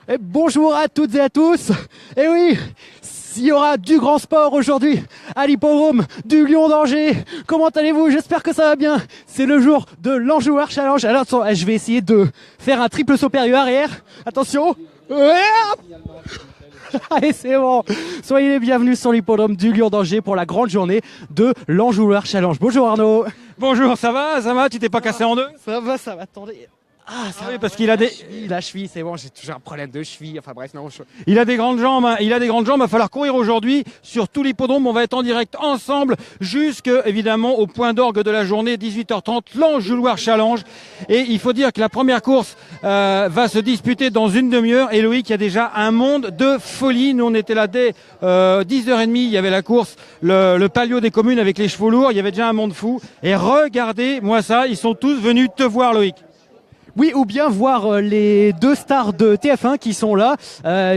Et bonjour à toutes et à tous. Et oui, il y aura du grand sport aujourd'hui à l'hippodrome du Lion d'Angers. Comment allez-vous? J'espère que ça va bien. C'est le jour de l'Anjoueur Challenge. Alors attends, je vais essayer de faire un triple saut périlleux arrière. Attention. Allez, c'est bon. Soyez les bienvenus sur l'hippodrome du Lion d'Angers pour la grande journée de l'Anjoueur Challenge. Bonjour Arnaud. Bonjour, ça va? Tu t'es pas cassé en deux? Ça va, attendez. Ah, ça oui, va, parce qu'il a des... La cheville, c'est bon, j'ai toujours un problème de cheville. Enfin bref, non. Il a des grandes jambes, hein. Il va falloir courir aujourd'hui sur tout l'hippodrome. On va être en direct ensemble jusque, évidemment, au point d'orgue de la journée, 18h30, l'Anjoueur Challenge. Et il faut dire que la première course va se disputer dans une demi-heure. Et Loïc, il y a déjà un monde de folie. Nous, on était là dès 10h30. Il y avait la course, le palio des communes avec les chevaux lourds. Il y avait déjà un monde fou. Et regardez-moi ça, ils sont tous venus te voir, Loïc. Oui, ou bien voir les deux stars de TF1 qui sont là.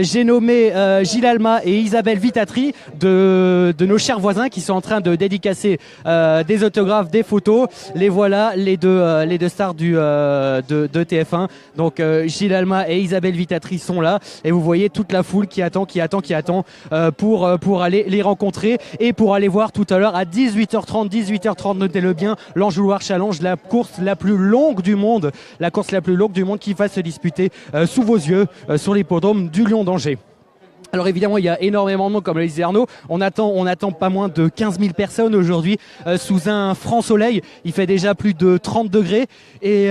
J'ai nommé Gilles Alma et Isabelle Vitatri de nos chers voisins qui sont en train de dédicacer des autographes, des photos. Les voilà, les deux stars de TF1. Donc Gilles Alma et Isabelle Vitatri sont là et vous voyez toute la foule qui attend pour aller les rencontrer et pour aller voir tout à l'heure à 18h30, notez-le bien, l'Anjoueur Challenge, la course la plus longue du monde, la plus longue du monde qui va se disputer sous vos yeux sur l'hippodrome du Lion d'Angers. Alors évidemment, il y a énormément de monde, comme le disait Arnaud. On attend pas moins de 15 000 personnes aujourd'hui sous un franc soleil. Il fait déjà plus de 30 degrés et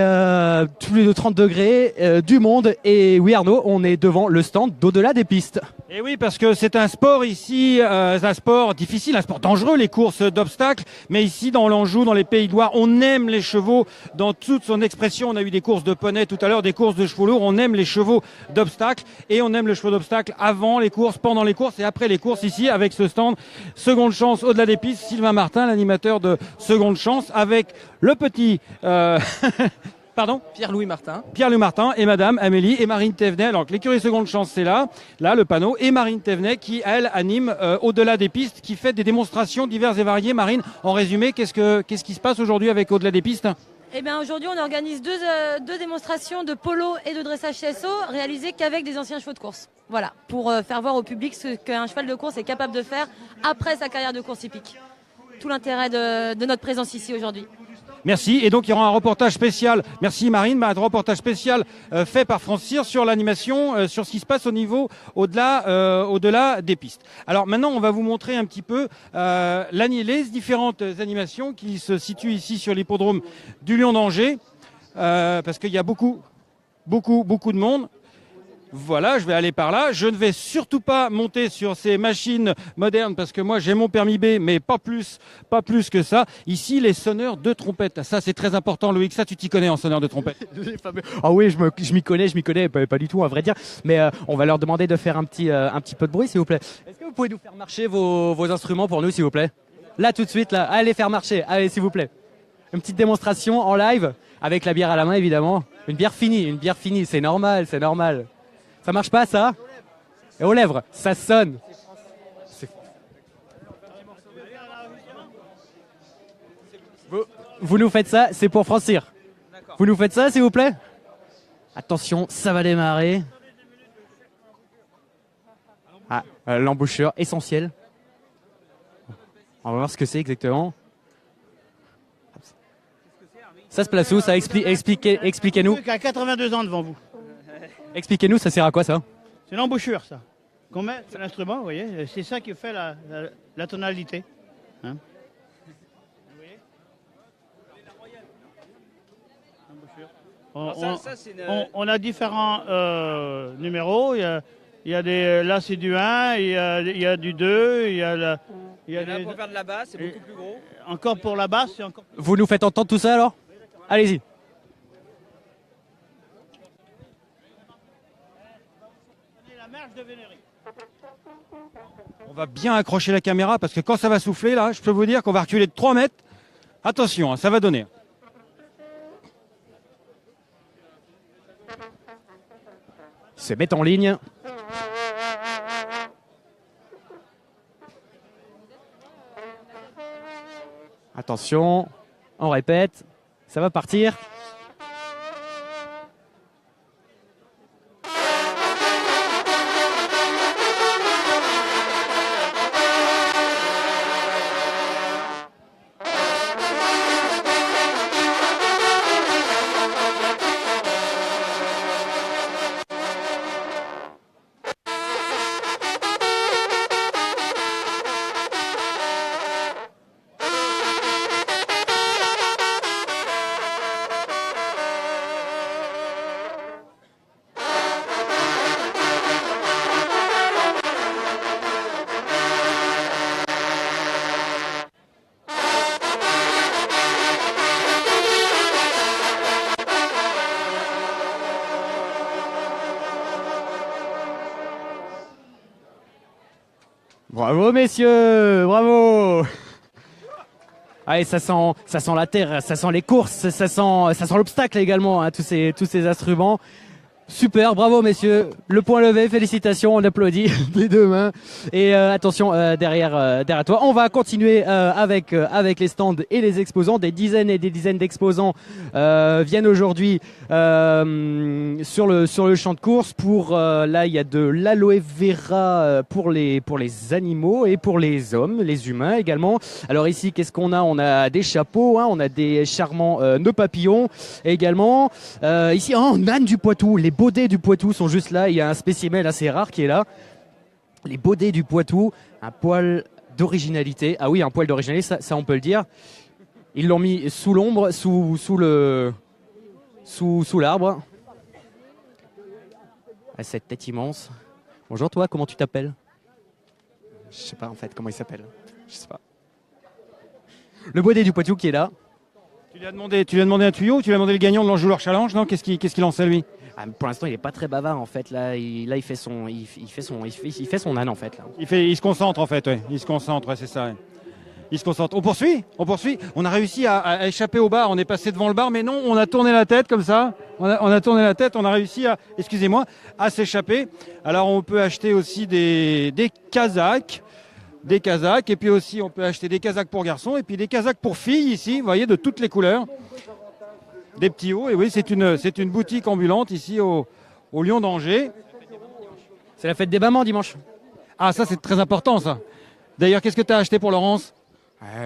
du monde. Et oui Arnaud, on est devant le stand d'Au-delà des pistes. Et oui, parce que c'est un sport ici, un sport difficile, un sport dangereux, les courses d'obstacles. Mais ici, dans l'Anjou, dans les Pays de Loire, on aime les chevaux dans toute son expression. On a eu des courses de poney tout à l'heure, des courses de chevaux lourds. On aime les chevaux d'obstacles et on aime le cheval d'obstacles avant les courses, pendant les courses et après les courses ici avec ce stand Seconde Chance au-delà des pistes. Sylvain Martin, l'animateur de Seconde Chance, avec le petit... Pardon ? Pierre-Louis Martin. Pierre-Louis Martin et Madame Amélie et Marine Thévenet. Alors l'écurie Seconde Chance, c'est là le panneau, et Marine Thévenet qui, elle, anime Au-delà des pistes, qui fait des démonstrations diverses et variées. Marine, en résumé, qu'est-ce qui se passe aujourd'hui avec Au-delà des pistes ? Eh bien aujourd'hui, on organise deux démonstrations de polo et de dressage CSO réalisées qu'avec des anciens chevaux de course. Voilà, pour faire voir au public ce qu'un cheval de course est capable de faire après sa carrière de course hippique. Tout l'intérêt de notre présence ici aujourd'hui. Merci. Et donc, il y aura un reportage spécial. Merci Marine. Un reportage spécial fait par France Cyr sur l'animation, sur ce qui se passe au-delà des pistes. Alors maintenant, on va vous montrer un petit peu les différentes animations qui se situent ici sur l'hippodrome du Lion d'Angers, parce qu'il y a beaucoup de monde. Voilà, je vais aller par là. Je ne vais surtout pas monter sur ces machines modernes parce que moi j'ai mon permis B, mais pas plus que ça. Ici, les sonneurs de trompette. Ça, c'est très important, Loïc. Ça, tu t'y connais en sonneur de trompette. Ah oui, je m'y connais, pas du tout à vrai dire. Mais on va leur demander de faire un petit peu de bruit, s'il vous plaît. Est-ce que vous pouvez nous faire marcher vos instruments pour nous, s'il vous plaît? Là, tout de suite, là. Allez faire marcher. Allez, s'il vous plaît. Une petite démonstration en live avec la bière à la main, évidemment. Une bière finie, c'est normal. Ça marche pas, ça? Et aux lèvres, ça sonne. Vous nous faites ça, c'est pour France Cyr. Vous nous faites ça, s'il vous plaît? Attention, ça va démarrer. Ah, l'embouchure, essentiel. On va voir ce que c'est exactement. Ça se place où, ça? Expliquez-nous. Il y a 82 ans devant vous. Expliquez-nous, ça sert à quoi, ça? C'est l'embouchure, ça. Qu'on met sur l'instrument, vous voyez. C'est ça qui fait la tonalité. Hein? On a différents numéros. Il y a là, c'est du 1, il y a du 2, il y a là pour faire de la basse, c'est beaucoup plus gros. Encore pour la basse, c'est encore plus gros. Vous nous faites entendre tout ça, alors? Allez-y. On va bien accrocher la caméra parce que quand ça va souffler, là, je peux vous dire qu'on va reculer de 3 mètres. Attention, hein, ça va donner. Se mettre en ligne. Attention, on répète, ça va partir. Bravo messieurs, bravo. Allez, ça sent la terre, ça sent les courses, ça sent l'obstacle également, hein, tous ces instruments. Super, bravo messieurs. Le point levé, félicitations, on applaudit des deux mains. Et attention, derrière toi, on va continuer avec les stands et les exposants. Des dizaines et des dizaines d'exposants viennent aujourd'hui sur le champ de course. Pour là, il y a de l'aloe vera pour les animaux et pour les hommes, les humains également. Alors ici, qu'est-ce qu'on a ? On a des chapeaux, hein, on a des charmants nœuds papillons également. Ici, on a du Poitou. Les baudets du Poitou sont juste là. Il y a un spécimen assez rare qui est là. Les baudets du Poitou, un poil d'originalité. Ah oui, un poil d'originalité, ça on peut le dire. Ils l'ont mis sous l'ombre, sous l'arbre. À cette tête immense. Bonjour toi, comment tu t'appelles ? Je sais pas en fait comment il s'appelle. Je sais pas. Le baudet du Poitou qui est là. Tu lui as demandé un tuyau ou tu lui as demandé le gagnant de l'Anjouloir Challenge? Non, qu'est-ce qu'il en sait lui? Pour l'instant, il est pas très bavard en fait. Là, il fait son âne en fait. Là. Il se concentre en fait, ouais. Il se concentre, ouais, c'est ça. Ouais. Il se concentre. On poursuit. On a réussi à échapper au bar. On est passé devant le bar, mais non, on a tourné la tête comme ça. On a tourné la tête. On a réussi à s'échapper. Alors, on peut acheter aussi des casaques. Et puis aussi on peut acheter des casaques pour garçons et puis des casaques pour filles ici, vous voyez, de toutes les couleurs, des petits hauts. Et oui, c'est une boutique ambulante ici au Lion d'Angers. C'est la fête des mamans dimanche. Ah, ça c'est très important ça. D'ailleurs, qu'est-ce que tu as acheté pour Laurence?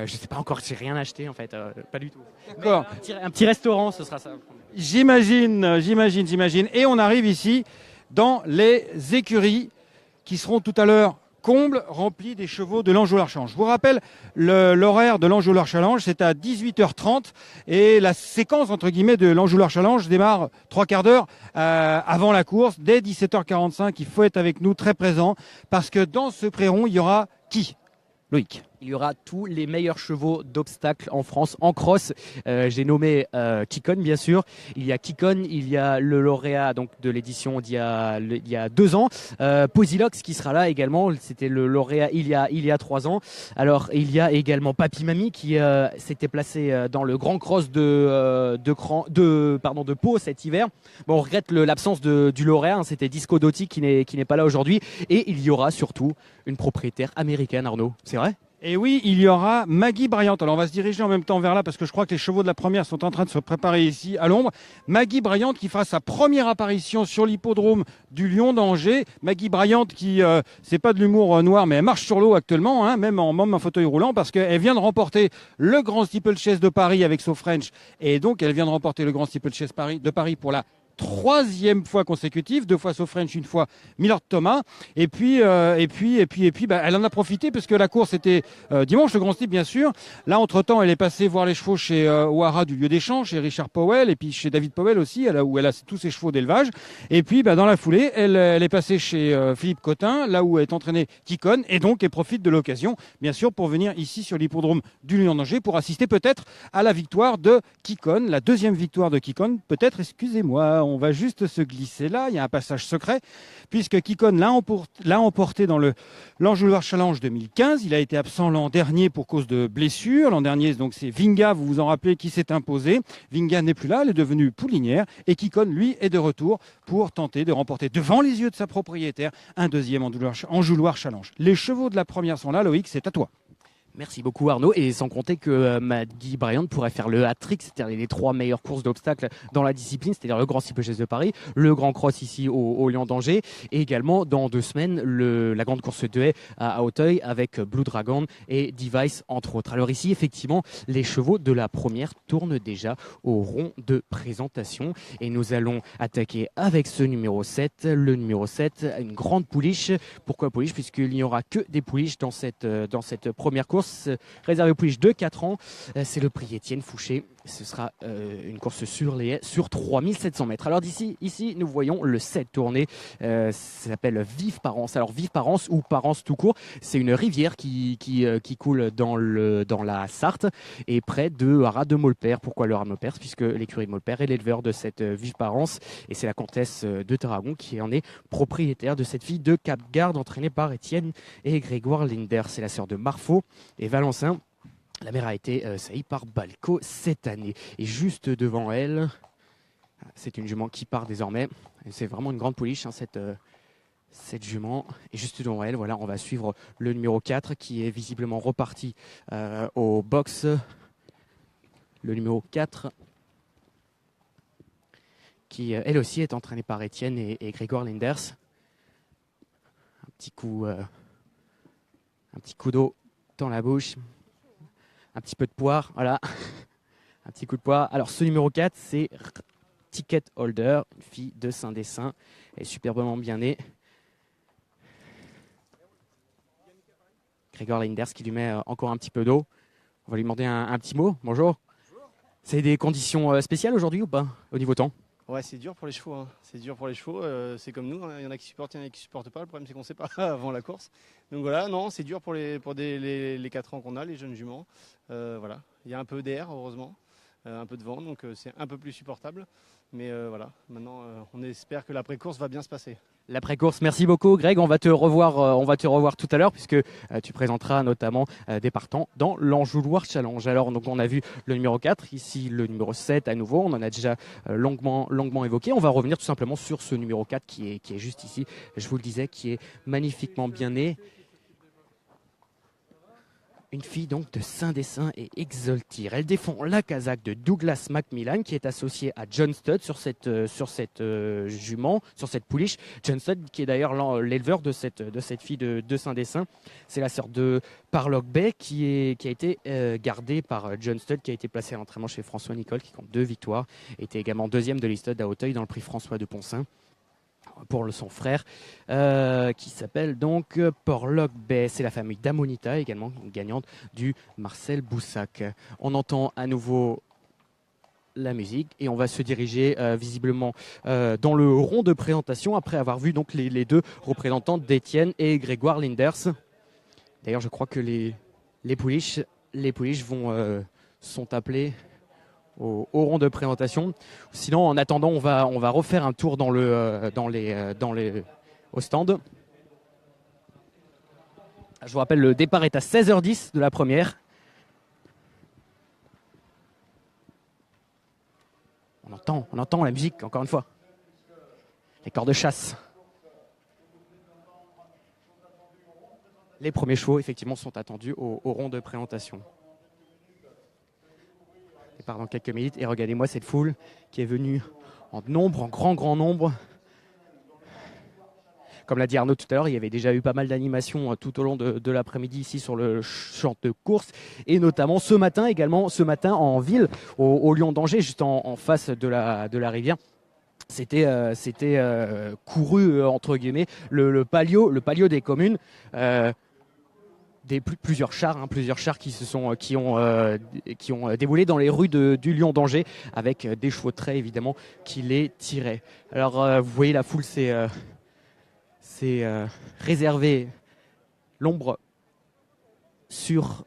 Je sais pas encore, j'ai rien acheté en fait, pas du tout. D'accord. Un petit restaurant, ce sera ça. J'imagine. Et on arrive ici dans les écuries qui seront tout à l'heure comble rempli des chevaux de l'Anjouloir Challenge. Je vous rappelle l'horaire de l'Anjouloir Challenge, c'est à 18h30 et la séquence entre guillemets de l'Anjouloir Challenge démarre 3/4 d'heure avant la course. Dès 17h45, il faut être avec nous très présent parce que dans ce pré-rond, il y aura qui ? Loïc. Il y aura tous les meilleurs chevaux d'obstacles en France en cross. J'ai nommé Kikon bien sûr. Il y a Kikon, il y a le lauréat donc de l'édition d'il y a 2 ans, Posilox qui sera là également. C'était le lauréat il y a 3 ans. Alors il y a également Papi Mami qui s'était placé dans le grand cross de Pau cet hiver. Bon, on regrette l'absence du lauréat. Hein, c'était Disco Dotti qui n'est pas là aujourd'hui. Et il y aura surtout une propriétaire américaine, Arnaud. C'est vrai ? Et oui, il y aura Maggie Bryant. Alors on va se diriger en même temps vers là parce que je crois que les chevaux de la première sont en train de se préparer ici à l'ombre. Maggie Bryant qui fera sa première apparition sur l'hippodrome du Lion d'Angers. Maggie Bryant qui, c'est pas de l'humour noir, mais elle marche sur l'eau actuellement, hein, même en fauteuil roulant parce qu'elle vient de remporter le Grand Steeplechase de Paris avec So French. Et donc elle vient de remporter le Grand Steeplechase de Paris pour la 3e fois consécutive, 2 fois So French, 1 fois Millard Thomas. Et puis, elle en a profité parce que la course était dimanche, le Grand Steep bien sûr. Là, entre-temps, elle est passée voir les chevaux chez O'Hara du lieu des champs, chez Richard Powell, et puis chez David Powell aussi, où elle a tous ses chevaux d'élevage. Et puis, dans la foulée, elle est passée chez Philippe Cotin, là où est entraîné Kikon, et donc elle profite de l'occasion, bien sûr, pour venir ici sur l'hippodrome du Lion d'Angers pour assister peut-être à la victoire de Kikon, la 2e victoire de Kikon, peut-être, excusez-moi. On va juste se glisser là, il y a un passage secret, puisque Kikon l'a emporté dans l'Anjouloir Challenge 2015. Il a été absent l'an dernier pour cause de blessure. L'an dernier, donc c'est Vinga, vous vous en rappelez, qui s'est imposé. Vinga n'est plus là, elle est devenue poulinière. Et Kikon, lui, est de retour pour tenter de remporter devant les yeux de sa propriétaire un 2e Anjouloir Challenge. Les chevaux de la première sont là, Loïc, c'est à toi. Merci beaucoup Arnaud, et sans compter que Maggie Bryant pourrait faire le hat-trick, c'est-à-dire les 3 meilleures courses d'obstacles dans la discipline, c'est-à-dire le Grand Steeplechase de Paris, le Grand Cross ici au Lion d'Angers, et également dans 2 semaines la grande course de haies à Auteuil avec Blue Dragon et Device entre autres. Alors ici effectivement les chevaux de la première tournent déjà au rond de présentation et nous allons attaquer avec ce numéro 7, le numéro 7, une grande pouliche. Pourquoi pouliche? Puisqu'il n'y aura que des pouliches dans cette première course réservé aux pouliches de 4 ans. C'est le prix Étienne Fouché Ce sera une course sur les haies sur 3700 mètres. Alors ici, nous voyons le 7 tourné. Ça s'appelle Vive Parence. Alors Vive Parence ou Parence tout court, c'est une rivière qui coule dans la Sarthe et près de Haras de Maulpère. Pourquoi le Haras de Maulpère? Puisque l'écurie de Maulpère est l'éleveur de cette Vive Parence et c'est la comtesse de Tarragon qui en est propriétaire de cette fille de Cap-Garde entraînée par Étienne et Grégoire Linder. C'est la sœur de Marfaux et Valencin. La mère a été saillie par Balco cette année. Et juste devant elle, c'est une jument qui part désormais. C'est vraiment une grande pouliche, hein, cette jument. Et juste devant elle, voilà, on va suivre le numéro 4 qui est visiblement reparti au box. Le numéro 4 qui, elle aussi, est entraînée par Étienne et Grégoire Linders. Un petit coup d'eau dans la bouche. Un petit peu de poire, voilà. Un petit coup de poire. Alors, ce numéro 4, c'est Ticket Holder, une fille de Saint-Dessin. Elle est superbement bien née. Grégoire Linders qui lui met encore un petit peu d'eau. On va lui demander un petit mot. Bonjour. C'est des conditions spéciales aujourd'hui ou pas, au niveau temps? Ouais, c'est dur pour les chevaux. Hein. C'est dur pour les chevaux. C'est comme nous. Hein. Il y en a qui supportent, il y en a qui supportent pas. Le problème, c'est qu'on ne sait pas avant la course. Donc voilà, non, c'est dur pour les 4 ans qu'on a, les jeunes juments. Voilà, il y a un peu d'air, heureusement, un peu de vent, donc c'est un peu plus supportable. Mais voilà, maintenant, on espère que l'après-course va bien se passer. L'après-course, merci beaucoup Greg, on va te revoir tout à l'heure puisque tu présenteras notamment des partants dans l'Anjou Loire Challenge. Alors donc on a vu le numéro 4, ici le numéro 7 à nouveau, on en a déjà longuement évoqué. On va revenir tout simplement sur ce numéro 4 qui est juste ici, je vous le disais, qui est magnifiquement bien né. Une fille donc de Saint-Dessin et Exoltir. Elle défend la casaque de Douglas Macmillan qui est associé à John Stud sur cette jument, sur cette pouliche. John Stud qui est d'ailleurs l'éleveur de cette fille de Saint-Dessin. C'est la sœur de Parlock Bay qui a été gardée par John Stud qui a été placé à l'entraînement chez François Nicole qui compte 2 victoires. Était également 2e de l'Istud à Hauteuil dans le prix François de Poncin. Pour son frère qui s'appelle donc Porlock Bay. C'est la famille d'Amonita également gagnante du Marcel Boussac. On entend à nouveau la musique et on va se diriger visiblement dans le rond de présentation après avoir vu donc les 2 représentants d'Étienne et Grégoire Linders. D'ailleurs je crois que les pouliches sont appelés au rond de présentation. Sinon, en attendant, on va refaire un tour au stand. Je vous rappelle, le départ est à 16h10 de la première. On entend la musique, encore une fois. Les corps de chasse. Les premiers chevaux, effectivement, sont attendus au rond de présentation. Départ dans quelques minutes et regardez-moi cette foule qui est venue en nombre, en grand nombre. Comme l'a dit Arnaud tout à l'heure, il y avait déjà eu pas mal d'animations tout au long de l'après-midi ici sur le champ de course et notamment ce matin en ville au Lion d'Angers, juste en face de la rivière. C'était couru entre guillemets le palio des communes. Plusieurs chars qui ont déboulé dans les rues du Lion d'Angers avec des chevaux de trait évidemment qui les tiraient. Alors vous voyez la foule c'est réservé l'ombre sous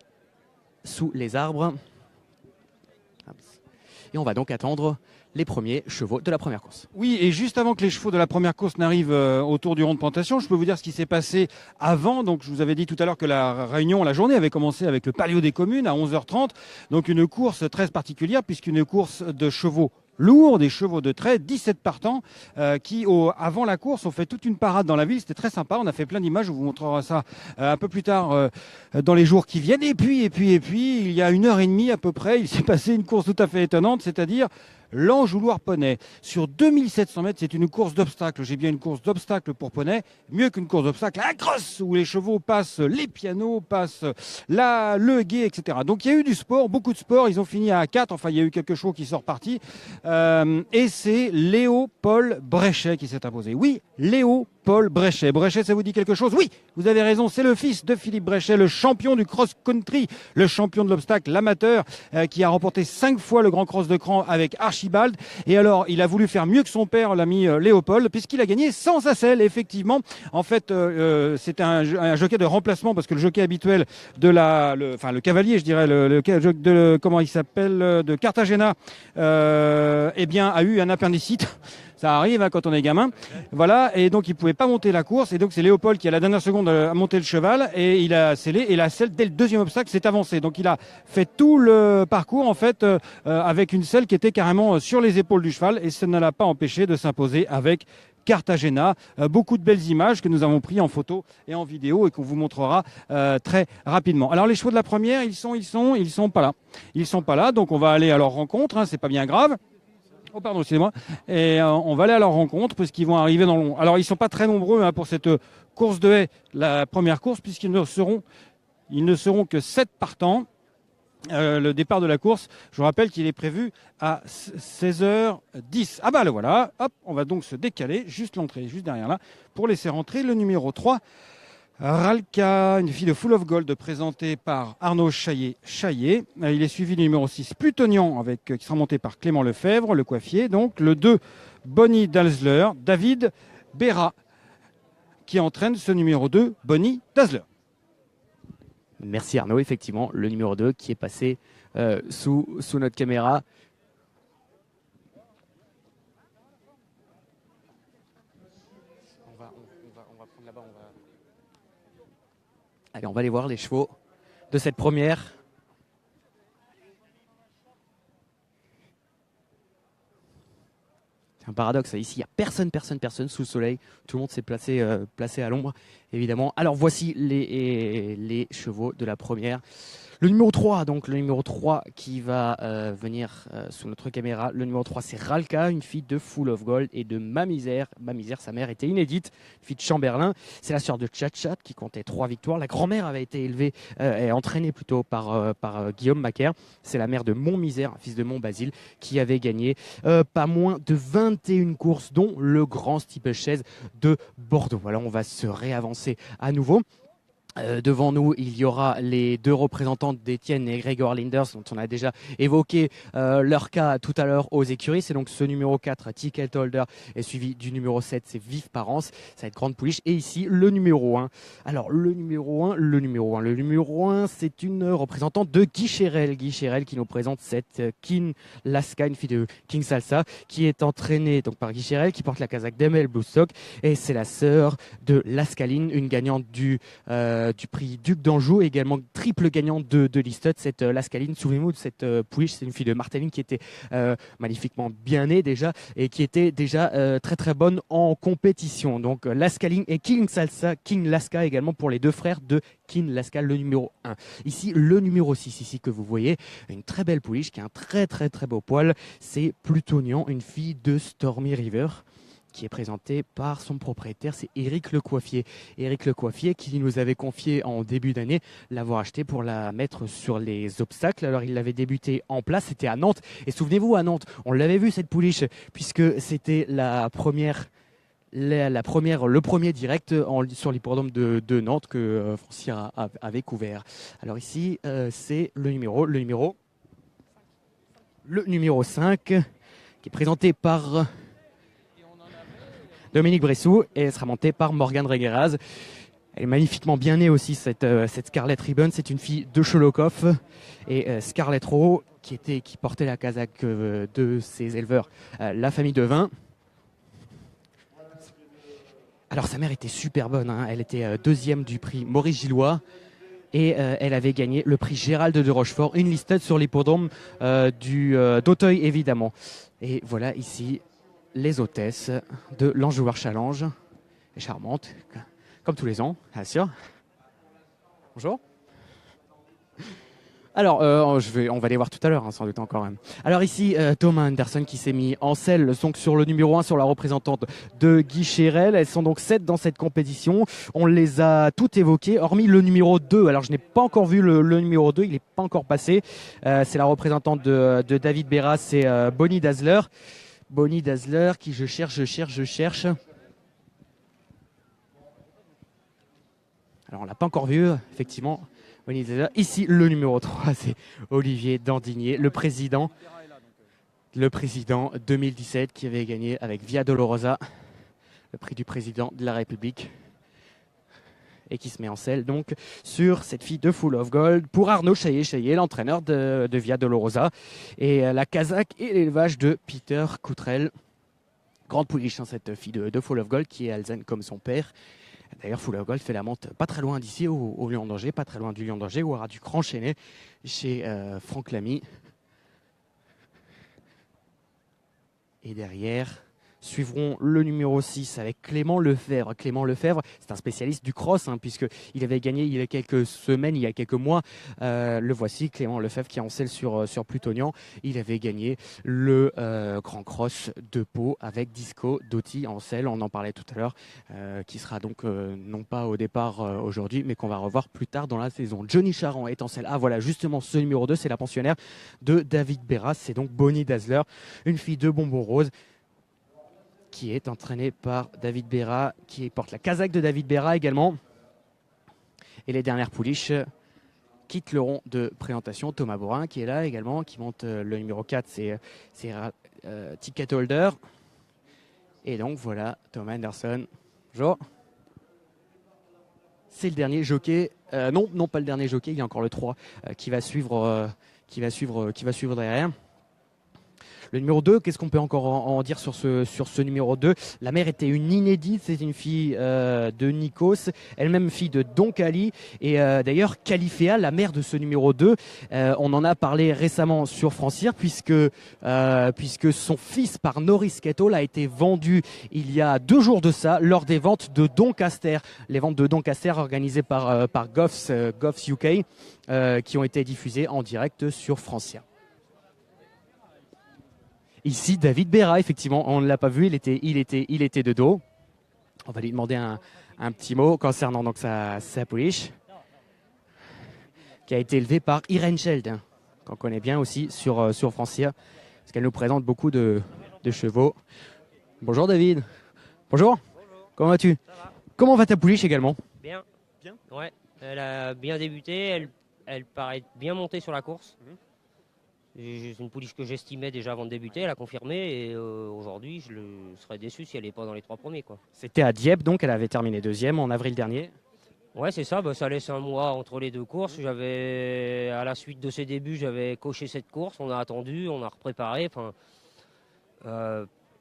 les arbres et on va donc attendre les premiers chevaux de la première course. Oui, et juste avant que les chevaux de la première course n'arrivent autour du rond de présentation, je peux vous dire ce qui s'est passé avant. Donc, je vous avais dit tout à l'heure que la journée avait commencé avec le Palio des communes à 11h30. Donc, une course très particulière puisqu'une course de chevaux lourds, des chevaux de trait, 17 partants qui, avant la course, ont fait toute une parade dans la ville. C'était très sympa. On a fait plein d'images. Je vous montrerai ça un peu plus tard dans les jours qui viennent. Et puis, il y a 1h30 à peu près, il s'est passé une course tout à fait étonnante, c'est-à-dire l'Anjou Loire Poney. Sur 2700 mètres, c'est une course d'obstacles. J'ai bien une course d'obstacles pour poney, mieux qu'une course d'obstacles à la crosse où les chevaux passent les pianos, passent le guet, etc. Donc il y a eu du sport, beaucoup de sport. Ils ont fini à 4. Enfin, il y a eu quelques chevaux qui sont repartis. Et c'est Léo Paul Bréchet qui s'est imposé. Oui, Léo Paul Bréchet. Bréchet, ça vous dit quelque chose? Oui, vous avez raison, c'est le fils de Philippe Bréchet, le champion du cross-country, le champion de l'obstacle, l'amateur, qui a remporté 5 fois le Grand Cross de Cran avec Archibald. Et alors, il a voulu faire mieux que son père, l'ami Léopold, puisqu'il a gagné sans sa selle, effectivement. En fait, c'était un jockey de remplacement, parce que le jockey habituel de le cavalier, je dirais, comment il s'appelle, de Cartagena, eh bien, a eu un appendicite. Ça arrive hein, quand on est gamin. Voilà, et donc il pouvait pas monter la course. Et donc c'est Léopold qui, à la dernière seconde, a monté le cheval et il a scellé. Et la selle, dès le deuxième obstacle, s'est avancée. Donc il a fait tout le parcours en fait avec une selle qui était carrément sur les épaules du cheval. Et ça ne l'a pas empêché de s'imposer avec Cartagena. Beaucoup de belles images que nous avons prises en photo et en vidéo et qu'on vous montrera très rapidement. Alors les chevaux de la première, ils sont pas là. Ils sont pas là, donc on va aller à leur rencontre. Hein, c'est pas bien grave. Oh pardon, excusez-moi. Et on va aller à leur rencontre parce qu'ils vont arriver dans le long. Alors ils sont pas très nombreux hein, pour cette course de haie, la première course, puisqu'ils ne seront que 7 partants. Le départ de la course, je vous rappelle qu'il est prévu à 16h10. Ah bah le voilà, hop, on va donc se décaler, juste l'entrée, juste derrière là, pour laisser rentrer le numéro 3, Ralka, une fille de Full of Gold présentée par Arnaud Chaillet. Il est suivi du numéro 6, Plutonian, qui sera monté par Clément Lefebvre, le coiffier. Donc le 2, Bonnie Dazzler, David Béra, qui entraîne ce numéro 2, Bonnie Dazzler. Merci Arnaud, effectivement, le numéro 2 qui est passé sous notre caméra. On va prendre là-bas. Allez, on va aller voir les chevaux de cette première. C'est un paradoxe, ici il n'y a personne sous le soleil, tout le monde s'est placé à l'ombre, évidemment. Alors voici les chevaux de la première. Le numéro 3, donc le numéro 3 qui va venir sous notre caméra. Le numéro 3, c'est Ralka, une fille de Full of Gold et de Ma Misère. Ma Misère, sa mère était inédite, une fille de Chamberlain. C'est la sœur de Tchat qui comptait 3 victoires. La grand-mère avait été élevée et entraînée plutôt par Guillaume Macaire. C'est la mère de Mon Misère, fils de Mont Basile, qui avait gagné pas moins de 21 courses, dont le grand steeplechase de Bordeaux. Voilà, on va se réavancer à nouveau. Devant nous, il y aura les 2 représentants d'Étienne et Gregor Linders, dont on a déjà évoqué leur cas tout à l'heure aux écuries. C'est donc ce numéro 4, Ticket Holder, et suivi du numéro 7, c'est Vive Parence. Ça va être Grande Pouliche. Et ici, le numéro 1. Alors, le numéro 1, c'est une représentante de Guy Chérel. Guy Chérel qui nous présente cette King Laska, une fille de King Salsa, qui est entraînée donc par Guy Chérel, qui porte la casaque d'Emel Bluestock. Et c'est la sœur de Lascaline, une gagnante du prix Duc d'Anjou, également triple gagnante de Listot, cette Lascaline. Souvenez-vous de cette pouliche, c'est une fille de Marteline qui était magnifiquement bien née déjà et qui était déjà très très bonne en compétition. Donc Lascaline et King Salsa, King Laska également pour les 2 frères de King Laska, le numéro 1. Ici, le numéro 6 ici que vous voyez, une très belle pouliche qui a un très très très beau poil, c'est Plutonian, une fille de Stormy River, qui est présenté par son propriétaire, c'est Éric Le Coiffier. Éric Le Coiffier qui nous avait confié en début d'année l'avoir acheté pour la mettre sur les obstacles. Alors il l'avait débuté en place, c'était à Nantes. Et souvenez-vous, à Nantes, on l'avait vu cette pouliche, puisque c'était le premier direct sur l'hippodrome de Nantes que Francire avait couvert. Alors ici, c'est le numéro 5, qui est présenté par Dominique Bressou et elle sera montée par Morgane Regueraz. Elle est magnifiquement bien née aussi, cette Scarlett Ribbon. C'est une fille de Cholokov et Scarlett Rowe qui portait la casaque de ses éleveurs, la famille de Vin. Alors sa mère était super bonne, hein. Elle était 2e du prix Maurice Gillois. Et elle avait gagné le prix Gérald de Rochefort, une listed sur l'hippodrome d'Auteuil évidemment. Et voilà ici les hôtesses de l'Anjouard Challenge, et charmantes, comme tous les ans, bien sûr. Bonjour. Alors, on va les voir tout à l'heure, hein, sans doute encore même. Alors ici, Thomas Anderson qui s'est mis en selle, donc sur le numéro 1, sur la représentante de Guy Chérel. Elles sont donc 7 dans cette compétition. On les a toutes évoquées, hormis le numéro 2. Alors, je n'ai pas encore vu le numéro 2, il n'est pas encore passé. C'est la représentante de David Béra, c'est Bonnie Dazzler. Bonnie Dazzler qui je cherche. Alors on l'a pas encore vu, effectivement. Ici, le numéro 3, c'est Olivier Dandinier, le président 2017 qui avait gagné avec Via Dolorosa, le prix du président de la République. Et qui se met en selle donc sur cette fille de Full of Gold pour Arnaud Chaillet, l'entraîneur de Via Dolorosa. Et la Kazakh et l'élevage de Peter Coutrel. Grande pouliche, hein, cette fille de Full of Gold qui est alsacienne comme son père. D'ailleurs, Full of Gold fait la monte pas très loin d'ici, au Lion d'Angers, pas très loin du Lion d'Angers, ou aura du Grand Chênay chez Franck Lamy. Et derrière, suivront le numéro 6 avec Clément Lefebvre. Clément Lefebvre, c'est un spécialiste du cross, hein, puisqu'il avait gagné il y a quelques semaines, il y a quelques mois. Le voici, Clément Lefebvre qui est en selle sur Plutonian. Il avait gagné le Grand Cross de Pau avec Disco Doty en selle, on en parlait tout à l'heure, qui sera donc non pas au départ aujourd'hui, mais qu'on va revoir plus tard dans la saison. Johnny Charan est en selle. Ah voilà, justement, ce numéro 2, c'est la pensionnaire de David Berras. C'est donc Bonnie Dazzler, une fille de Bonbon Rose, qui est entraîné par David Berra, qui porte la casaque de David Berra également. Et les dernières pouliches quittent le rond de présentation. Thomas Borin qui est là également, qui monte le numéro 4, c'est Ticket Holder. Et donc voilà, Thomas Anderson. Bonjour. C'est le dernier jockey. Non, pas le dernier jockey, il y a encore le 3 qui va suivre derrière. Le numéro 2, qu'est-ce qu'on peut encore en dire sur ce numéro 2? La mère était une inédite, c'est une fille de Nikos, elle-même fille de Don Cali. Et d'ailleurs, Califea, la mère de ce numéro 2, on en a parlé récemment sur Francir, puisque son fils par Norris Kettle a été vendu il y a 2 jours de ça, lors des ventes de Doncaster. Les ventes de Doncaster organisées par Goffs UK, qui ont été diffusées en direct sur Francir. Ici, David Berra, effectivement, on ne l'a pas vu, il était de dos. On va lui demander un petit mot concernant donc sa pouliche, qui a été élevée par Irene Scheld, hein, qu'on connaît bien aussi sur Francir, parce qu'elle nous présente beaucoup de chevaux. Bonjour David. Bonjour. Comment vas-tu? Comment va ta pouliche également? Bien. Bien. Ouais, elle a bien débuté, elle paraît bien montée sur la course. C'est une pouliche que j'estimais déjà avant de débuter, elle a confirmé et aujourd'hui je serais déçu si elle n'est pas dans les 3 premiers. C'était à Dieppe, donc elle avait terminé 2e en avril dernier. Ouais, c'est ça, ça laisse un mois entre les 2 courses. À la suite de ses débuts, j'avais coché cette course, on a attendu, on a repréparé,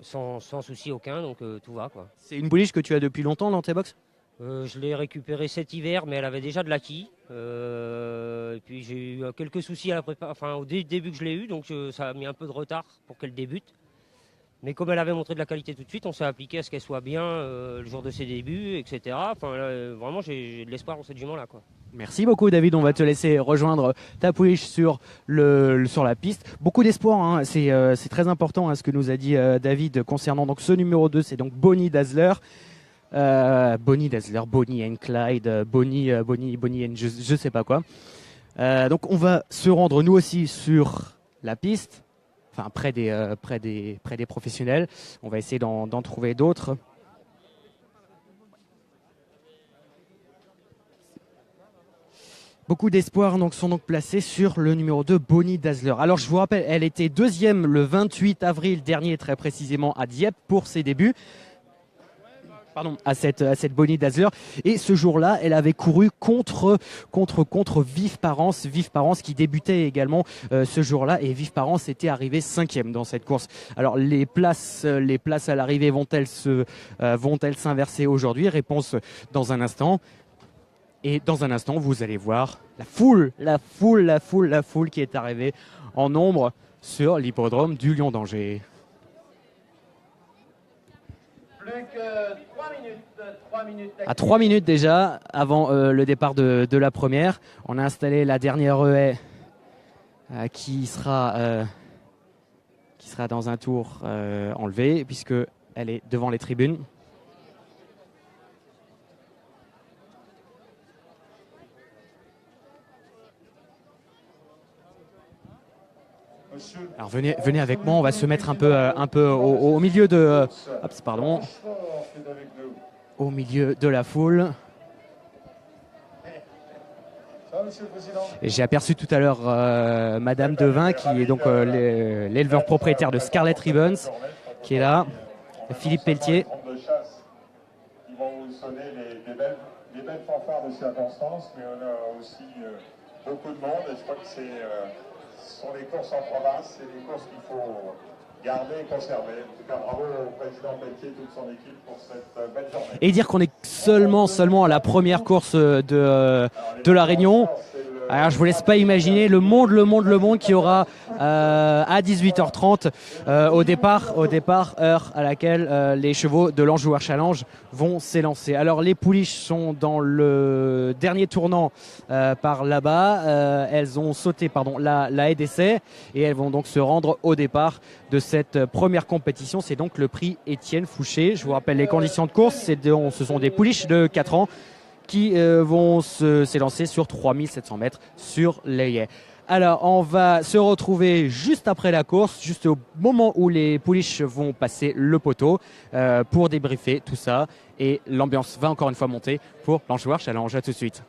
sans souci aucun, donc tout va. C'est une pouliche que tu as depuis longtemps dans tes box? Je l'ai récupérée cet hiver, mais elle avait déjà de l'acquis. Et puis j'ai eu quelques soucis à la au début que je l'ai eu, donc ça a mis un peu de retard pour qu'elle débute. Mais comme elle avait montré de la qualité tout de suite, on s'est appliqué à ce qu'elle soit bien le jour de ses débuts, etc. Vraiment, j'ai de l'espoir dans cette jument-là. Merci beaucoup David, on va te laisser rejoindre ta pouliche sur la piste. Beaucoup d'espoir, hein. C'est très important, hein, ce que nous a dit David concernant donc, ce numéro 2, c'est donc Bonnie Dazzler. Bonnie Dazzler, Bonnie and Clyde, Bonnie and je sais pas quoi. Donc on va se rendre nous aussi sur la piste, enfin près des professionnels. On va essayer d'en trouver d'autres. Beaucoup d'espoirs sont donc placés sur le numéro 2, Bonnie Dazzler. Alors je vous rappelle, elle était 2e le 28 avril dernier, très précisément à Dieppe pour ses débuts. À cette Bonnie Dazzler. Et ce jour-là, elle avait couru contre Vive Parence qui débutait également ce jour-là. Et Vive Parence était arrivé 5e dans cette course. Alors les places à l'arrivée vont-elles s'inverser aujourd'hui? Réponse dans un instant. Et dans un instant, vous allez voir la foule qui est arrivée en nombre sur l'hippodrome du Lion d'Angers. À 3 minutes déjà avant le départ de la première, on a installé la dernière haie qui sera dans un tour enlevée puisque elle est devant les tribunes. Alors venez avec moi, on va se mettre un peu au milieu de au milieu de la foule. Et j'ai aperçu tout à l'heure Madame Devin, qui est donc l'éleveur propriétaire de Scarlet Ribbons, qui est là. Philippe Pelletier. Ils vont vous sonner des belles fanfares de circonstances, mais on a aussi beaucoup de monde. Et je crois que ce sont les courses en province, c'est des courses qu'il faut garder et conserver. En tout cas, bravo au président Pelletier et toute son équipe pour cette belle journée. Et dire qu'on est seulement à la première course de la Réunion. Alors je vous laisse pas imaginer le monde qu'il y aura à 18h30 au départ, heure à laquelle les chevaux de l'Anjouer Challenge vont s'élancer. Alors les pouliches sont dans le dernier tournant par là-bas. Elles ont sauté la haie d'essai et elles vont donc se rendre au départ de cette première compétition. C'est donc le prix Étienne Fouché. Je vous rappelle les conditions de course. Ce sont des pouliches de 4 ans qui vont s'élancer sur 3700 mètres sur les haies. Alors, on va se retrouver juste après la course, juste au moment où les pouliches vont passer le poteau pour débriefer tout ça. Et l'ambiance va encore une fois monter pour l'Anjouer Challenge. À tout de suite.